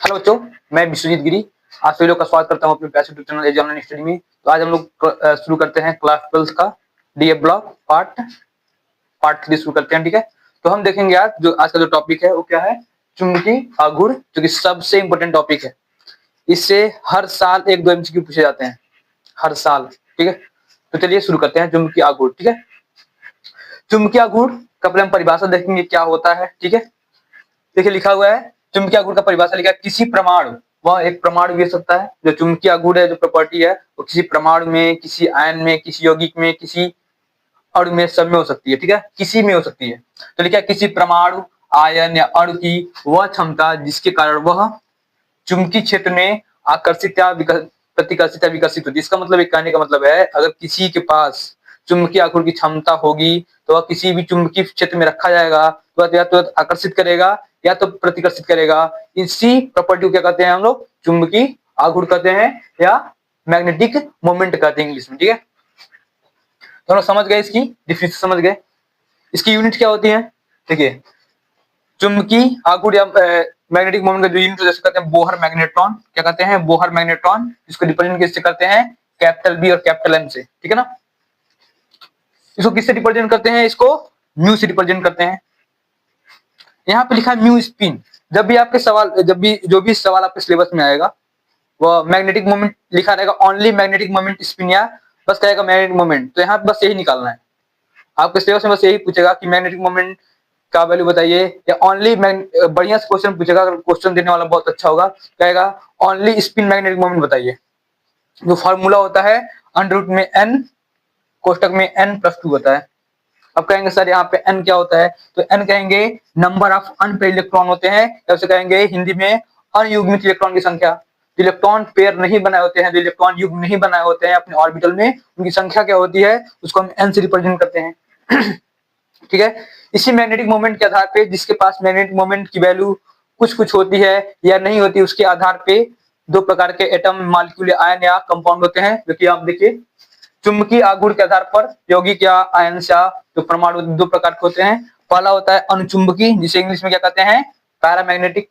Hello बच्चों, मैं विश्वजीत गिरी आप सभी लोग का स्वागत करता हूं अपने प्यारे यूट्यूब चैनल एजी ऑनलाइन स्टडी में। तो आज हम लोग शुरू करते हैं क्लास 12 का डीएफ ब्लॉक पार्ट 3 शुरू करते हैं। ठीक है, तो हम देखेंगे आज का जो टॉपिक है वो क्या है, चुंबकीय आघूर्ण, जो कि सबसे इंपॉर्टेंट टॉपिक है। इससे हर साल 1-2 एमसीक्यू पूछे जाते हैं, हर साल। ठीक है, तो चलिए शुरू करते हैं चुंबकीय आघूर्ण। ठीक है, चुंबकीय आघूर्ण का पहले हम परिभाषा देखेंगे क्या होता है। ठीक है, देखिए लिखा हुआ है चुंबकीय आघूर्ण का परिभाषा लिखा है, किसी परमाणु, वह एक परमाणु भी हो सकता है, जो चुंबकीय आघूर्ण है, जो प्रॉपर्टी है वो किसी परमाणु में, किसी आयन में, किसी यौगिक में, किसी अणु में, सब में हो सकती है। ठीक है, किसी में हो सकती है। तो लिखा है किसी परमाणु, आयन या अणु की वह क्षमता जिसके कारण वह चुंबकीय क्षेत्र में आकर्षित या प्रतिकर्षित या विकसित होती है। इसका मतलब एक कहने का मतलब है, अगर किसी के पास चुंबकीय आघूर्ण की क्षमता होगी तो वह किसी भी चुंबकीय क्षेत्र में रखा जाएगा तो या तो आकर्षित करेगा या तो प्रतिकर्षित करेगा। इसी प्रॉपर्टी को क्या कहते हैं हम लोग, चुंबकीय आघूर्ण कहते हैं या मैग्नेटिक मोमेंट कहते हैं इंग्लिश में। ठीक है, तो हम लोग समझ गए, इसकी डिफिनेशन समझ गए। इसकी यूनिट क्या होती है, देखिए चुंबकीय आघूर्ण या मैग्नेटिक मोमेंट का जो यूनिट जैसे कहते हैं बोहर मैग्नेट्रॉन, क्या कहते हैं, बोहर मैग्नेट्रॉन। इसको रिप्रेजेंट किससे करते हैं, कैपिटल बी और कैपिटल एम से। ठीक है ना, इसको किससे रिप्रेजेंट करते हैं, इसको म्यू से रिप्रेजेंट करते हैं। यहाँ पे लिखा है म्यू स्पिन। जब भी आपके सवाल, जो भी सवाल आपके सिलेबस में आएगा वो मैग्नेटिक मोमेंट लिखा रहेगा, ओनली मैग्नेटिक मोमेंट स्पिन, या बस कहेगा मैग्नेटिक मोमेंट, तो यहाँ पे बस यही निकालना है। आपके सिलेबस में बस यही पूछेगा कि मैग्नेटिक मोमेंट का वैल्यू बताइए, या ओनली बढ़िया से क्वेश्चन पूछेगा, अगर क्वेश्चन देने वाला बहुत अच्छा होगा कहेगा ओनली स्पिन मैग्नेटिक मोमेंट बताइए। जो फॉर्मूला होता है अंडर रूट में n, कोष्टक में n+2 होता है। अब कहेंगे सर यहाँ पे n क्या होता है, तो n कहेंगे नंबर ऑफ अनपेयर इलेक्ट्रॉन होते हैं, या उसे कहेंगे हिंदी में अनयुग्मित इलेक्ट्रॉन की संख्या। जो इलेक्ट्रॉन पेयर नहीं बनाए होते हैं, जो इलेक्ट्रॉन युग्म नहीं बनाए होते हैं अपने ऑर्बिटल में, उनकी संख्या क्या होती है, उसको हम n से रिप्रेजेंट करते हैं। ठीक है, इसी मैग्नेटिक मोमेंट के आधार पे, जिसके पास मैग्नेटिक मोमेंट की वैल्यू कुछ होती है या नहीं होती, उसके आधार पे दो प्रकार के एटम, मॉलिक्यूल, आयन या कंपाउंड होते हैं, जो कि आप देखिए चुंबकीय आघूर्ण के आधार पर यौगिक या आयन या जो परमाणु दो प्रकार के होते हैं। पहला होता है अनुचुंबकीय, जिसे इंग्लिश में क्या कहते हैं, पैरामैग्नेटिक।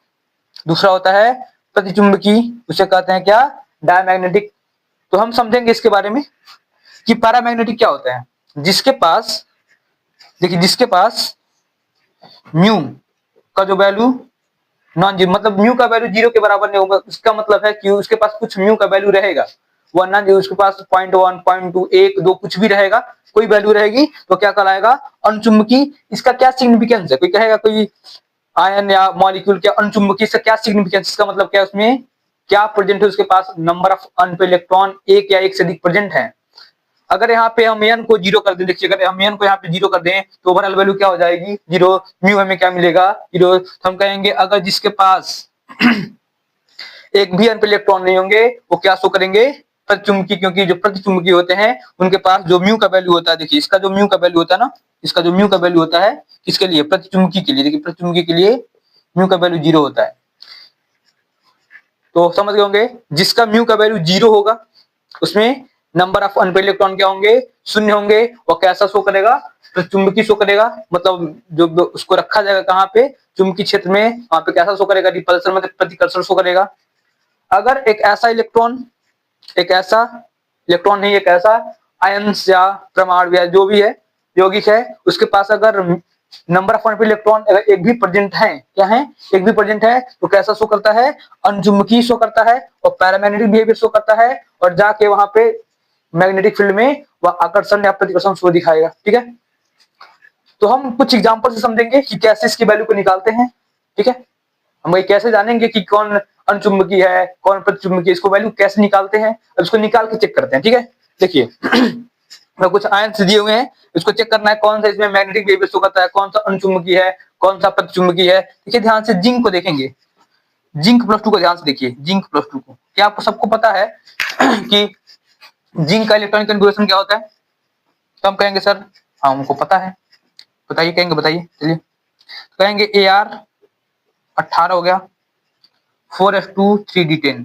दूसरा होता है प्रतिचुंबकीय, उसे कहते हैं क्या, डायमैग्नेटिक। तो हम समझेंगे इसके बारे में कि पैरामैग्नेटिक क्या होता है। जिसके पास, देखिए जिसके पास म्यू का जो वैल्यू नॉन जीरो, मतलब म्यू का वैल्यू 0 के बराबर नहीं होगा, उसका मतलब है कि उसके पास कुछ म्यू का वैल्यू रहेगा, वरना जो उसके पास 0.1, 0.2, 1, 2 कुछ भी रहेगा, कोई वैल्यू रहेगी तो क्या कहलाएगा, अनुचुंबकीय। इसका क्या सिग्निफिकेंस है, कोई कहेगा कोई आयन या मॉलिक्यूल क्या अनुचुंबकीय, इसका क्या सिग्निफिकेंस, इसका मतलब क्या, उसमें क्या प्रेजेंट है, उसके पास नंबर ऑफ अनपेयर इलेक्ट्रॉन एक या एक से अधिक प्रेजेंट है। अगर यहाँ पे हम n को 0 कर दें, देखिए अगर हम n को यहाँ पे 0 कर दें तो ओवरऑल वैल्यू क्या हो जाएगी, 0। म्यू हमें क्या मिलेगा, 0। तो हम कहेंगे अगर जिसके पास एक भी अनपेयर इलेक्ट्रॉन नहीं होंगे वो क्या शो करेंगे, प्रतिचुंबकीय, क्योंकि जो प्रतिचुंबकीय होते हैं उनके पास जो म्यू का वैल्यू होता है, देखिए इसका जो म्यू का वैल्यू होता है ना, इसका जो म्यू का वैल्यू होता है किसके लिए, प्रतिचुंबकीय के लिए, देखिए प्रतिचुंबकीय के लिए म्यू का वैल्यू 0 होता है। तो समझ गए होंगे, जिसका म्यू का वैल्यू 0 होगा उसमें नंबर ऑफ अनपेयर इलेक्ट्रॉन क्या होंगे, 0 होंगे। और कैसा शो करेगा, चुंबकीय शो करेगा, मतलब जो उसको रखा जाएगा कहाँ पे, चुंबकीय क्षेत्र में, वहां पे कैसा शो करेगा, रिपल्सन मतलब प्रतिकर्षण शो करेगा। अगर एक ऐसा इलेक्ट्रॉन नहीं, एक ऐसा आयन या परमाणु या जो भी है यौगिक है, उसके पास अगर नंबर ऑफ अनपेयर इलेक्ट्रॉन अगर एक भी प्रेजेंट है, क्या है, एक भी प्रेजेंट है, तो कैसा शो करता है, अनुचुंबकीय शो करता है और पैरामैग्नेटिक बिहेवियर शो करता है, और जाके वहां पे मैग्नेटिक फील्ड में वह आकर्षण या प्रतिकर्षण शो दिखाएगा। ठीक है, तो हम कुछ एग्जांपल से समझेंगे कि कैसे इसकी वैल्यू को निकालते हैं। ठीक है, हम ये कैसे जानेंगे कि कौन अनुचुंबकीय है कौन प्रतिचुंबकीय, इसको वैल्यू कैसे निकालते हैं, अब इसको निकाल के चेक करते हैं। ठीक है, देखिए कुछ आयन्स दिए हुए हैं, इसको चेक करना है कौन सा इसमें मैग्नेटिक बिहेवियर शो करता है, कौन सा अनुचुंबकीय है, कौन सा प्रतिचुंबकीय है। देखिए ध्यान से जिंक को देखेंगे, जिंक +2 को ध्यान से देखिए, जिंक +2 को, क्या आपको सबको पता है कि जिंक का इलेक्ट्रॉनिक कॉन्फ़िगरेशन क्या होता है, तो हम कहेंगे सर हाँ हमको पता है, बताइए, कहेंगे बताइए, चलिए तो कहेंगे Ar18 हो गया, 4s2 3d10।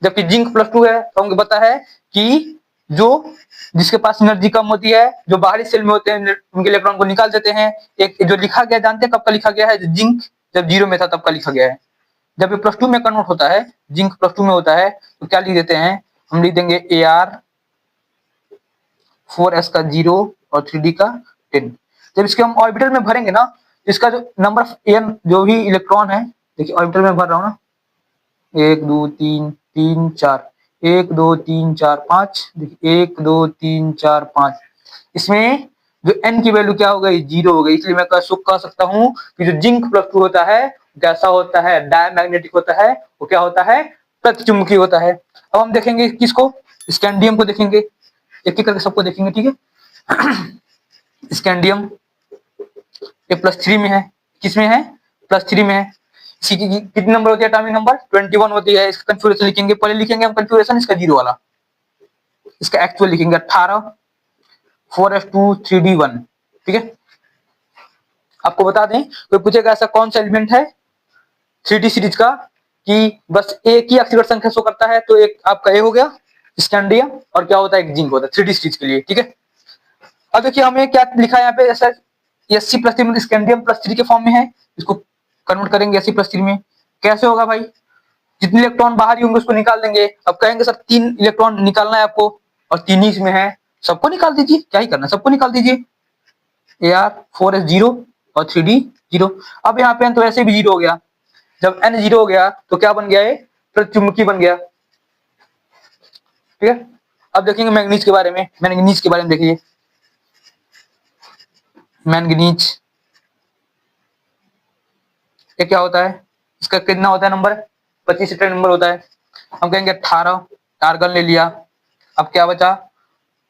जबकि जिंक +2 है तो हमको पता है कि जो जिसके पास एनर्जी कम होती है, जो बाहरी सेल में होते हैं, उनके इलेक्ट्रॉन को निकाल देते हैं। एक जो लिखा गया जानते हैं कब का लिखा गया है, जिंक जब 0 में था तब का लिखा गया है। जब ये +2 में कन्वर्ट होता है, जिंक +2 में होता है, तो क्या लिख देते हैं, हम लिख देंगे Ar4s का 0 और 3d का 10। जब इसके हम ऑर्बिटल में भरेंगे ना, इसका जो नंबर ऑफ n जो भी इलेक्ट्रॉन है, देखिए ऑर्बिटल में भर रहा हूँ ना, 1 2 3 3 4, 1 2 3 4 5, देखिए 1 2 3 4 5, इसमें जो n की वैल्यू क्या हो गई, 0 हो गई। इसलिए मैं कह सकता हूँ कि जो जिंक +2 होता है कैसा होता है, डायमैग्नेटिक होता है, वो क्या होता है, प्रतिचुंबकीय होता है। अब हम देखेंगे किसको, स्कैंडियम को देखेंगे, एक एक करके सबको देखेंगे, ठीक है। स्कैंडियम ये +3 में है, किसमें है, +3 में है। इसकी कितने नंबर होती है, एटॉमिक नंबर 21 होती है। इसका कंफिगरेशन लिखेंगे, पहले लिखेंगे हम कंफिगरेशन इसका 0 वाला, इसका एक्चुअल लिखेंगे 18 4s2 3d1, ठीक है। आपको बता दें, कोई पूछेगा ऐसा कौन सा एलिमेंट है 3d सीरीज का कि बस एक ही ऑक्सीडेशन संख्या शो करता है, तो एक आपका ए हो गया स्कैंडियम, और क्या होता है, एक जिंक होता है 3d सीरीज के लिए, ठीक है। अब देखिए हमें क्या लिखा है यहाँ पे, ऐसा Sc+3 मतलब स्कैंडियम +3 के फॉर्म में है, इसको कन्वर्ट करेंगे Sc+3 में। कैसे होगा भाई, जितने इलेक्ट्रॉन बाहर ही होंगे उसको निकाल देंगे। अब कहेंगे सर 3 इलेक्ट्रॉन निकालना है आपको और 3 ही इसमें है, सबको निकाल दीजिए, क्या ही करना, सबको निकाल दीजिए। Ar4s 0 और 3d 0। अब यहाँ पे n तो ऐसे भी 0 हो गया, जब n 0 हो गया तो क्या बन गया, ये प्रतिचुंबकीय बन गया, ठीक है। अब देखेंगे मैंगनीज के बारे में, मैंगनीज के बारे में देखिए, मैंगनीज ये क्या होता है, इसका कितना होता है नंबर, 25 नंबर होता है। हम कहेंगे 18, आर्गन ले लिया, अब क्या बचा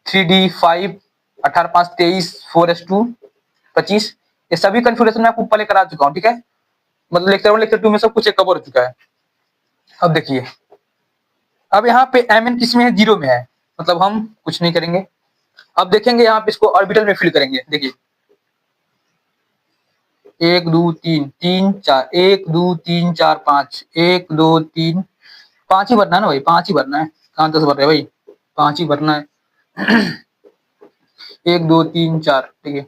3d 5, 18 5 23, 4s2 25। ये सभी कन्फिगरेशन मैं आपको पहले करा चुका हूँ, ठीक है, मतलब लेक्चर 1 लेक्चर 2 में सब कुछ कवर हो चुका है। अब देखिए, अब यहाँ पे Mn किस में है, 0 में है, मतलब हम कुछ नहीं करेंगे। अब देखेंगे यहाँ पे इसको ऑर्बिटल में फिल करेंगे, देखिए 1 2 3 3 4, 1 2 3 4 5, 1 2 3 5 ही भरना है ना भाई, 5 ही भरना है, कहाँ 10 भर रहे भाई, 5 ही भरना है। 1 2 3 4, ठीक है।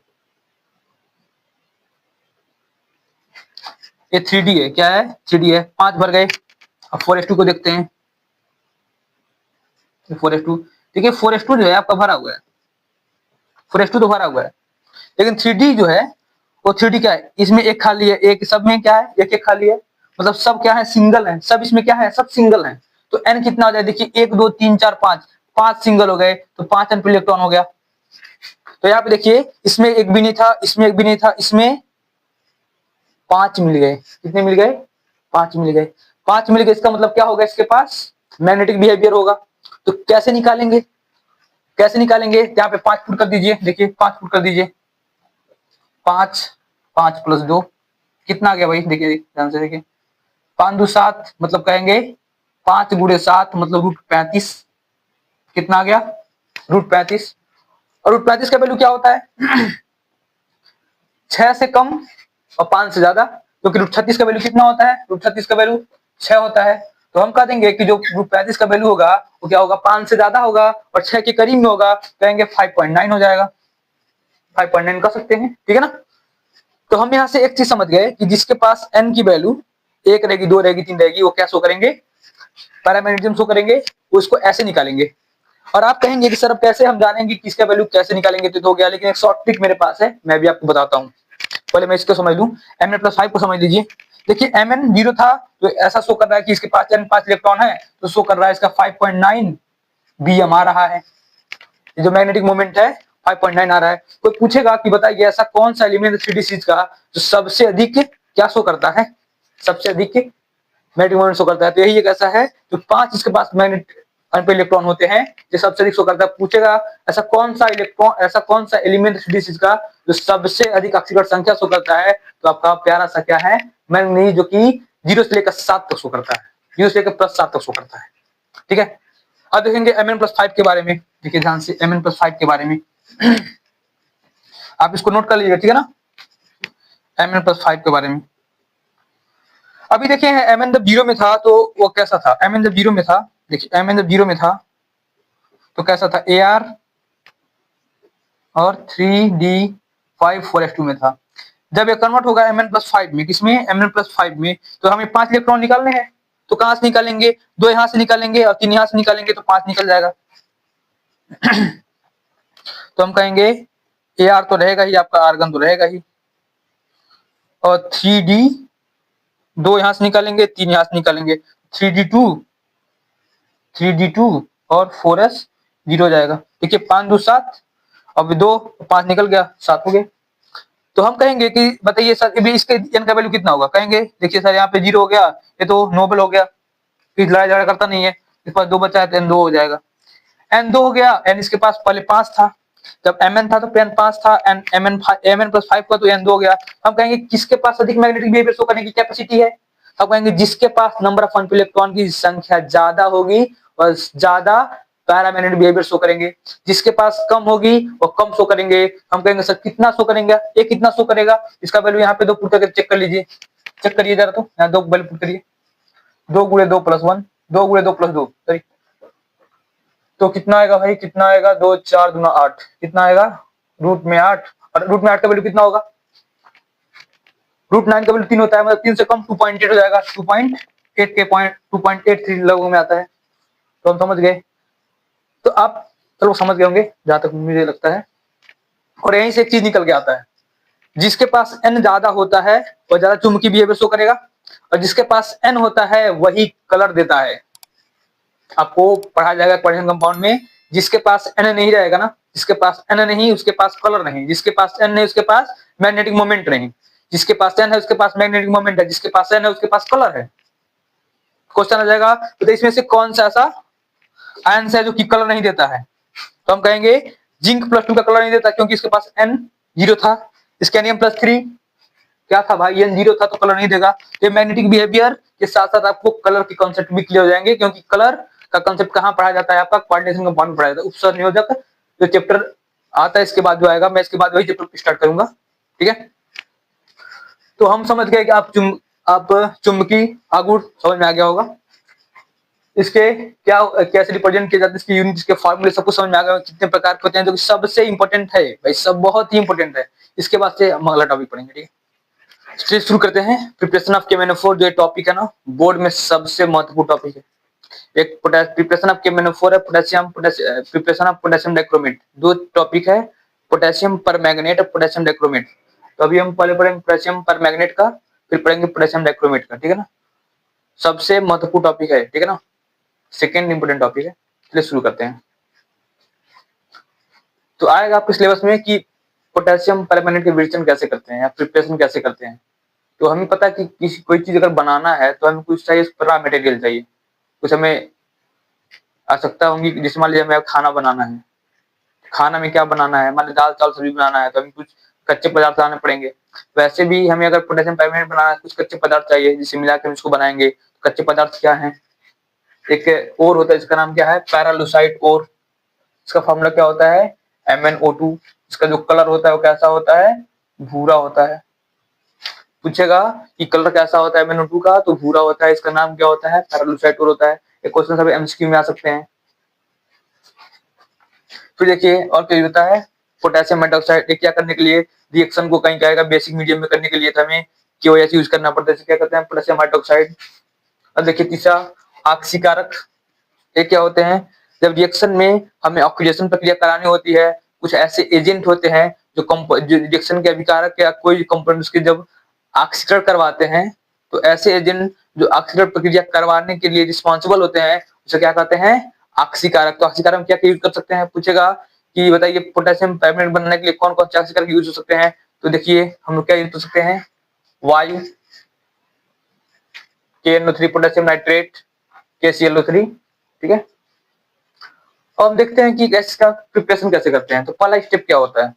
ये 3d है, क्या है 3d है, 5 भर गए। अब 4s2 को देखते हैं, 4s2 देखिए, 4s2 जो है आपका भरा हुआ है, 4s2 तो भरा हुआ है, लेकिन 3d जो है वो 3d क्या है, इसमें एक खाली है, एक सब में क्या है, एक एक खाली है, मतलब सब क्या है, सिंगल है, सब इसमें क्या है, सब सिंगल है। तो n कितना हो जाए, देखिए 1 2 3 4 5, 5 सिंगल हो गए, तो 5 n पर इलेक्ट्रॉन हो गया। तो यहाँ पे देखिए, इसमें एक भी नहीं था, इसमें एक भी नहीं था, इसमें 5 मिल गए, कितने मिल गए, 5 मिल गए, 5 मिल गए, इसका मतलब क्या होगा, इसके पास मैग्नेटिक बिहेवियर होगा। तो कैसे निकालेंगे, कैसे निकालेंगे, यहाँ पे 5 फुट कर दीजिए, देखिए 5 फुट कर दीजिए, 5 5 + 2 कितना आ गया भाई, देखिए ध्यान से देखिए, 5 2 7, मतलब कहेंगे 5 × 7 मतलब √35, कितना आ गया, √35। और √35 का वैल्यू क्या होता है, 6 से कम और 5 से ज्यादा, क्योंकि √36 का वैल्यू कितना होता है, √36 का वैल्यू 6 होता है। तो हम कह देंगे कि जो √35 का वैल्यू होगा वो क्या होगा, 5 से ज्यादा होगा और 6 के करीब में होगा, कहेंगे 5.9 हो जाएगा, 5.9 कर सकते हैं, ठीक है ना। तो हम यहाँ से एक चीज समझ गए कि जिसके पास n की वैल्यू 1 रहेगी, 2 रहेगी, 3 रहेगी, वो क्या शो करेंगे, पैरामैग्नेटिज्म शो करेंगे, उसको ऐसे निकालेंगे। और आप कहेंगे कि सर अब कैसे हम जानेंगे कि इसका वैल्यू कैसे निकालेंगे, तो हो गया, लेकिन एक शॉर्ट ट्रिक मेरे पास है, मैं भी आपको बताता हूँ। पहले मैं इसको समझ लूं, Mn+5 को समझ लीजिए। देखिए Mn 0 था, तो ऐसा शो कर रहा है कि इसके पास n 5 इलेक्ट्रॉन है, तो शो कर रहा है इसका 5.9 Bm आ रहा है, ये जो मैग्नेटिक मोमेंट है 5.9 आ रहा है। कोई पूछेगा कि बताइए ऐसा कौन सा एलिमेंट 3d सीरीज का जो सबसे अधिक क्या शो करता है, सबसे अधिक मैग्नेटिक मोमेंट शो करता है, तो यही एक ऐसा है जो 5 इसके पास मैग्नेटिक पे इलेक्ट्रॉन होते हैं, जो सबसे अधिक शो करता है। पूछेगा ऐसा कौन सा इलेक्ट्रॉन, ऐसा कौन सा एलिमेंट 3d सीरीज का जो सबसे अधिक ऑक्सीकरण संख्या शो करता है, तो आपका प्यारा सा क्या है, मैंगनीज, जो कि 0 से लेकर 7 तक शो करता है, 0 से लेकर +7 तक शो करता है, ठीक है। अब देखेंगे Mn+5 के बारे में, देखिए ध्यान से Mn+5 के बारे में। आप इसको नोट कर लीजिए, ठीक है ना, Mn+5 के बारे में। अभी देखिए Mn जब 0 में था तो वो कैसा था, Mn जब 0 में था, देखिए Mn जब 0 में था तो कैसा था, Ar और 3d5 4s2 में था। जब ये कन्वर्ट होगा Mn+5 में, किसमें, Mn+5 में, तो हमें 5 इलेक्ट्रॉन निकालने हैं। तो कहां से निकालेंगे, 2 यहां से निकालेंगे और 3 यहां से निकालेंगे तो 5 निकल जाएगा। तो हम कहेंगे Ar तो रहेगा ही, आपका आर्गन तो रहेगा ही, और 3d 2 यहां से निकालेंगे, 3 यहां से निकालेंगे, 3d2 और 4s 0 हो जाएगा। देखिए 5 2 7, अब 2 5 निकल गया, 7 हो गए। तो हम कहेंगे कि बताइए सर अभी इसके n का वैल्यू कितना होगा, कहेंगे देखिए सर यहाँ पे 0 हो गया, ये तो नोबल हो गया, फिर लड़ाई झगड़ा करता नहीं है, इसके पास 2 बचा है तो n 2 हो जाएगा। n 2 हो गया, n इसके पास पहले 5 था, जब mn था तो n 5 था, mn+5 का तो n 2 हो गया। हम कहेंगे किसके पास अधिक मैग्नेटिक बिहेवियर शो करने की कैपेसिटी है, हम कहेंगे जिसके पास नंबर ऑफ अनफिल्ड इलेक्ट्रॉन की संख्या ज्यादा होगी और ज्यादा पैरामैग्नेटिक बिहेवियर शो करेंगे, जिसके पास कम होगी वो कम शो करेंगे। हम कहेंगे सर कितना शो करेंगे, ये कितना शो करेगा, इसका वैल्यू यहाँ पे 2 पुट करके चेक कर लीजिए, चेक करिए जरा, तो यहाँ 2 वैल्यू पुट करिए, 2 × 2 + 1, 2 × 2 + 2, सॉरी, तो कितना आएगा भाई, कितना आएगा, 2 4 दूना 8, कितना आएगा, √8, और √8 का वैल्यू कितना होगा, √9 का वैल्यू 3 होता है, मतलब 3 से कम 2.8 हो जाएगा, 2.8 के 2.83 लोगों में आता है। तो हम समझ गए, तो आप चलो समझ गए होंगे जहां तक मुझे लगता है। और यहीं से एक चीज निकल के आता है, जिसके पास n ज्यादा होता है वो ज्यादा चुंबकीय बिहेवियर शो करेगा, और जिसके पास n होता है वही कलर देता है। आपको पढ़ाया जाएगा क्वाड्रेटिक कंपाउंड में, जिसके पास n नहीं रहेगा ना, जिसके पास n नहीं उसके पास कलर नहीं, जिसके पास n नहीं उसके पास मैग्नेटिक मोमेंट नहीं, जिसके पास n है उसके पास मैग्नेटिक मोमेंट है, जिसके पास n है उसके पास कलर है। क्वेश्चन आ जाएगा तो इसमें से कौन सा ऐसा आयन है जो कि कलर नहीं देता है, तो हम कहेंगे जिंक +2 का कलर नहीं देता क्योंकि इसके पास n 0 था, स्कैंडियम +3 क्या था भाई, n 0 था तो कलर नहीं देगा। तो मैग्नेटिक बिहेवियर के साथ साथ आपको कलर के कॉन्सेप्ट भी क्लियर हो जाएंगे, क्योंकि कलर का कॉन्सेप्ट कहां पढ़ाया जाता है, आपका कोऑर्डिनेशन कंपाउंड में पढ़ाया जाता है, उपसंयोजक जो चैप्टर आता है इसके बाद जो आएगा, मैं इसके बाद वही चैप्टर स्टार्ट करूंगा, ठीक है। तो हम समझ गए कि आप चुंबकीय आघूर्ण समझ में आ गया होगा, इसके क्या कैसे रिप्रेजेंट किया जाता है, इसकी यूनिट, इसके फार्मूले सब कुछ समझ में आ गया, कितने प्रकार के होते हैं, जो कि सबसे इंपॉर्टेंट है भाई, सब बहुत ही इंपॉर्टेंट है। इसके बाद से हम अगला टॉपिक पढ़ेंगे, ठीक है। चलिए शुरू करते हैं, प्रिपरेशन ऑफ KMnO4 जो टॉपिक है ना, बोर्ड में सबसे महत्वपूर्ण टॉपिक है। एक प्रिपरेशन ऑफ KMnO4 है, प्रिपरेशन ऑफ पोटेशियम डाइक्रोमेट, दो टॉपिक है, पोटेशियम परमैंगनेट और पोटेशियम डाइक्रोमेट। तो अभी हम पहले पढ़ेंगे पोटेशियम परमैंगनेट का, फिर पढ़ेंगे पोटेशियम डाइक्रोमेट का, ठीक है ना, सबसे महत्वपूर्ण टॉपिक है, ठीक है ना, सेकेंड इंपोर्टेंट टॉपिक है। चलिए शुरू करते हैं। तो आएगा आपके सिलेबस में कि पोटेशियम परमैंगनेट के विवेचन कैसे करते हैं या प्रिपरेशन कैसे करते हैं। तो हमें पता है कि किसी कोई चीज अगर बनाना है तो हमें कुछ चाहिए, रॉ मटेरियल चाहिए, कुछ हमें आवश्यकता होंगी। जैसे मान लीजिए हमें खाना बनाना है, खाना में क्या बनाना है, मान लीजिए दाल चावल सब्जी बनाना है तो हमें कुछ कच्चे पदार्थ लाने पड़ेंगे। वैसे भी हमें अगर पोटेशियम परमैंगनेट बनाना है कुछ कच्चे पदार्थ चाहिए, जिसे मिलाकर उसको बनाएंगे। कच्चे पदार्थ क्या है, एक और होता है, इसका नाम क्या है, पैरालुसाइट और, इसका फॉर्मूला क्या होता है, MnO2। इसका जो कलर होता है वो कैसा होता है, भूरा होता है। पूछेगा कि कलर कैसा होता है MnO2 का, तो भूरा होता है। इसका नाम क्या होता है, पैरालुसाइट और होता है। एक क्वेश्चन सब MCQ में आ सकते हैं। फिर देखिए और क्या होता है, पोटेशियम हाइड्रोक्साइड क्या करने के लिए, रिएक्शन को कहीं कहेगा बेसिक मीडियम में करने के लिए हमें KOH यूज करना पड़ता है, क्या कहते हैं, पोटेशियम हाइड्रोक्साइड। अब देखिए तीसरा ऑक्सीकारक, ये क्या होते हैं, जब रिएक्शन में हमें ऑक्सीडेशन प्रक्रिया करानी होती है, कुछ ऐसे एजेंट होते हैं जो रिएक्शन के अभिकारक या कोई कंपाउंड्स के जब ऑक्सीकरण करवाते हैं, तो ऐसे एजेंट जो ऑक्सीकरण प्रक्रिया करवाने के लिए रिस्पॉन्सिबल होते हैं उसे क्या कहते हैं, ऑक्सीकारक। तो ऑक्सीकारक क्या यूज कर सकते हैं, पूछेगा कि बताइए पोटेशियम परमैंगनेट बनाने के लिए कौन कौन से ऑक्सीकारक यूज हो सकते हैं। तो देखिए हम लोग क्या यूज कर सकते हैं, वायु, KNO3 पोटेशियम नाइट्रेट, KClO3, ठीक है। अब हम देखते हैं कि इसका प्रिपरेशन कैसे करते हैं। तो पहला स्टेप क्या होता है,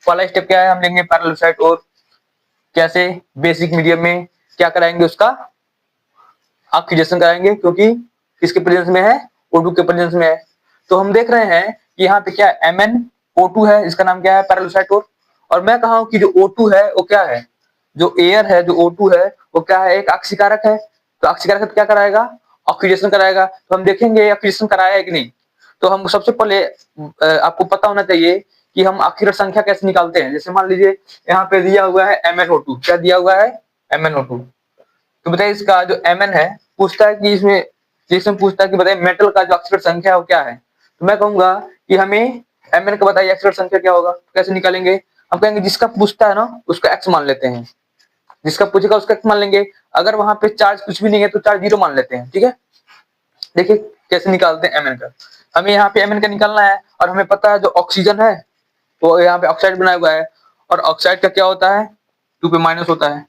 पहला स्टेप क्या है, हम लेंगे पैरालुसाइट और, कैसे, बेसिक मीडियम में क्या कराएंगे, उसका ऑक्सीडेशन कराएंगे, क्योंकि किसके प्रेजेंस में है, O2 के प्रेजेंस में है। तो हम देख रहे हैं कि यहाँ पे क्या है, MnO2 है, इसका नाम क्या है, पैरालुसाइट और मैं कहा हूं कि जो O2 है वो क्या है, जो एयर है, जो O2 है वो क्या है, एक ऑक्सीकारक है। तो ऑक्सीकारक क्या कराएगा, ऑक्सीडेशन कराएगा। तो हम देखेंगे ऑक्सीडेशन कराया है कि नहीं। तो हम सबसे पहले आपको पता होना चाहिए कि हम अक्षर संख्या कैसे निकालते हैं। जैसे मान लीजिए यहाँ पे दिया हुआ है MnO2, क्या दिया हुआ है MnO2, तो बताइए इसका जो Mn है पूछता है कि इसमें पूछता है कि बताइए मेटल का जो अक्षर संख्या है वो क्या है। तो मैं कहूंगा कि हमें Mn का बताइए अक्षर संख्या क्या होगा, कैसे निकालेंगे। हम कहेंगे जिसका पूछता है ना उसका x मान लेते हैं, जिसका पूछेगा उसका x मान लेंगे। अगर वहां पे चार्ज कुछ भी नहीं है तो चार्ज 0 मान लेते हैं, ठीक है। देखिए कैसे निकालते हैं Mn का। हमें यहाँ पे Mn का निकालना है और हमें पता है जो ऑक्सीजन है वो यहाँ पे ऑक्साइड बनाया हुआ है, और ऑक्साइड का क्या होता है 2 पे माइनस होता है,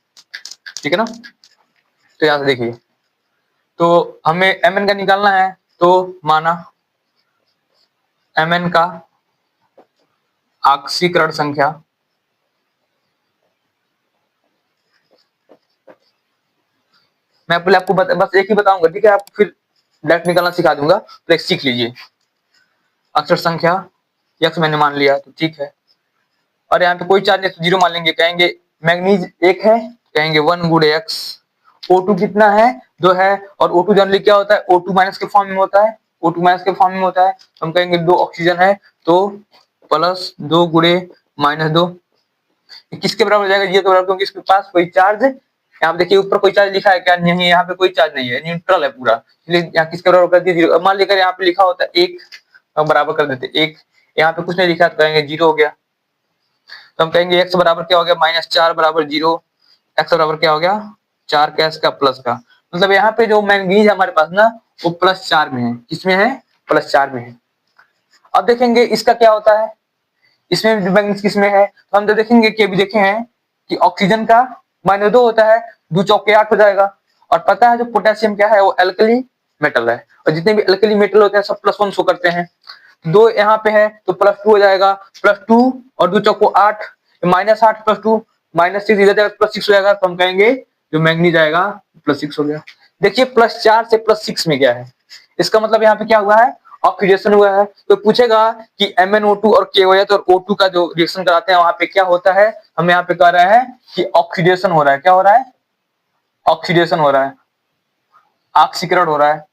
ठीक है ना। तो यहाँ से देखिए, तो हमें Mn का निकालना है, तो माना Mn का ऑक्सीकरण संख्या मैं पहले आपको बस एक ही बताऊंगा, ठीक है, आपको फिर डायरेक्ट निकालना सिखा दूंगा, तो एक सीख लीजिए। अक्षर संख्या x मैंने मान लिया तो ठीक है, और यहाँ पे कोई चार्ज नहीं तो 0 मान लेंगे। कहेंगे मैग्नीज 1 है, कहेंगे 1 गुणे x। O2 कितना है 2 है, और O2 जनरली क्या होता है O2 माइनस के फॉर्म में होता है, O2 माइनस के फॉर्म में होता है। हम कहेंगे 2 ऑक्सीजन है तो प्लस 2 गुणे माइनस 2 किसके बराबर हो जाएगा, ये तो बराबर, क्योंकि इसके पास कोई चार्ज है। यहाँ देखिए ऊपर कोई चार्ज लिखा है क्या, नहीं, यहाँ पे कोई चार्ज नहीं है, न्यूट्रल है पूरा, इसलिए यहाँ किसके बराबर कर दिए 0। मान लीजिए यहाँ पे लिखा होता है 1, बराबर कर देते 1, यहाँ पे कुछ नहीं लिखा तो कहेंगे 0 हो गया। तो हम कहेंगे x बराबर क्या हो गया -4 बराबर 0, x बराबर क्या हो गया 4 का इसका प्लस का, मतलब यहाँ पे जो मैंगनीज हमारे पास ना वो +4 में है, किसमें है +4 में है। अब देखेंगे इसका क्या होता है, इसमें मैंगनीज किसमें है, तो हम तो देखेंगे कि अभी देखे हैं कि ऑक्सीजन का -2 होता है, 2 चौके 8 हो जाएगा। और पता है जो पोटेशियम क्या है वो एल्कली मेटल है, और जितने भी एल्कली मेटल होते हैं सब +1 शो करते हैं। 2 यहाँ पे है तो +2 हो जाएगा, +2 और 2 चौको 8, -8 +2 -6 इधर जाएगा +6 हो जाएगा। तो हम कहेंगे जो मैंगनीज आएगा +6 हो गया। देखिए +4 से +6 में क्या है, इसका मतलब यहाँ पे क्या हुआ है ऑक्सीडेशन हुआ है। तो पूछेगा कि MnO2 और KOH और O2 का जो रिएक्शन कराते हैं वहां पे क्या होता है, हम यहाँ पे कह रहे हैं कि ऑक्सीडेशन हो रहा है। क्या हो रहा है ऑक्सीडेशन हो रहा है, ऑक्सीकरण हो रहा है।